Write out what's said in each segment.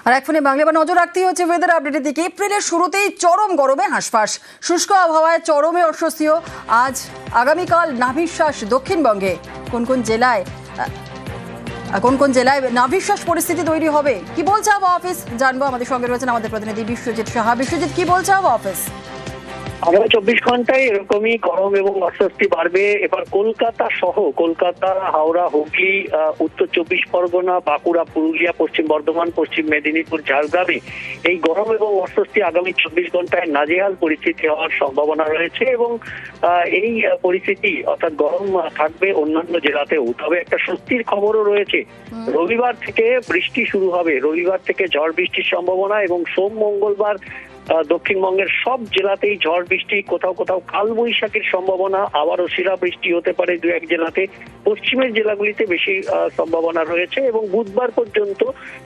আর এক ফোনে বাংলা নজর রাখতেই হচ্ছে ওয়েদার আপডেটের দিকে। এপ্রিলের শুরুতেই চরম গরমে হাঁসফাঁস, শুষ্ক আবহাওয়ায় চরমে অস্বস্তিও। আজ আগামীকাল নাভিশ্বাস দক্ষিণবঙ্গে কোন কোন জেলায় নাভিশ্বাস পরিস্থিতি তৈরি হবে, কি বলছে আবহাওয়া অফিস জানবো। আমাদের সঙ্গে রয়েছেন আমাদের প্রতিনিধি বিশ্বজিৎ সাহা। বিশ্বজিৎ, কি বলছে আবহাওয়া অফিস? আগামী 24 ঘন্টায় এরকমই গরম এবং অস্বস্তি বাড়বে। এবার কলকাতা সহ কলকাতা, হাওড়া, হুগলি, উত্তর 24 পরগনা, বাঁকুড়া, পুরুলিয়া, পশ্চিম বর্ধমান, পশ্চিম মেদিনীপুর, ঝাড়গ্রামে এই গরম এবং অস্বস্তি আগামী 24 ঘন্টায় নাজেহাল পরিস্থিতি হওয়ার সম্ভাবনা রয়েছে এবং এই পরিস্থিতি অর্থাৎ গরম থাকবে অন্যান্য জেলাতেও। তবে একটা স্বস্তির খবরও রয়েছে, রবিবার থেকে বৃষ্টি শুরু হবে। রবিবার থেকে ঝড় বৃষ্টির সম্ভাবনা এবং সোম মঙ্গলবার দক্ষিণবঙ্গের সব জেলাতেই ঝড় বৃষ্টি, কোথাও কোথাও কালবৈশাখীর সম্ভাবনা, আবারও শিলাবৃষ্টি হতে পারে দু এক জেলাতে। পশ্চিমের জেলাগুলিতে বেশি সম্ভাবনা রয়েছে এবং বুধবার পর্যন্ত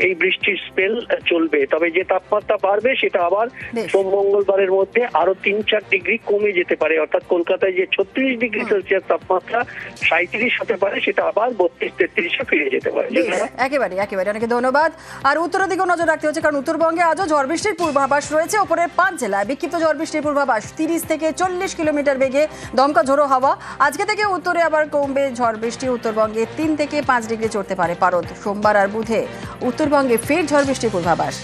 এই বৃষ্টির স্পেল চলবে। তবে যে তাপমাত্রা বাড়বে সেটা আবার সোম মঙ্গলবারের মধ্যে আরো 3-4 ডিগ্রি কমে যেতে পারে। অর্থাৎ কলকাতায় যে 36 ডিগ্রি সেলসিয়াস তাপমাত্রা 37 হতে পারে, সেটা আবার 32-33-এ ফিরে যেতে পারে। একেবারে অনেক ধন্যবাদ। আর উত্তরের দিকেও নজর রাখতে হচ্ছে, কারণ উত্তরবঙ্গে আজও ঝড় বৃষ্টির পূর্বাভাস রয়েছে। ওপরের 5 জেলায় বিক্ষিপ্ত ঝড় বৃষ্টির পূর্বাভাস, 30 থেকে 40 কিলোমিটার বেগে দমকা ঝোড়ো হাওয়া। আজকে থেকে উত্তরে আবার কমবে ঝড় বৃষ্টি, উত্তরবঙ্গে 3 থেকে 5 ডিগ্রি চড়তে পারে পারদ। সোমবার আর বুধে উত্তরবঙ্গে ফের ঝড় বৃষ্টির পূর্বাভাস।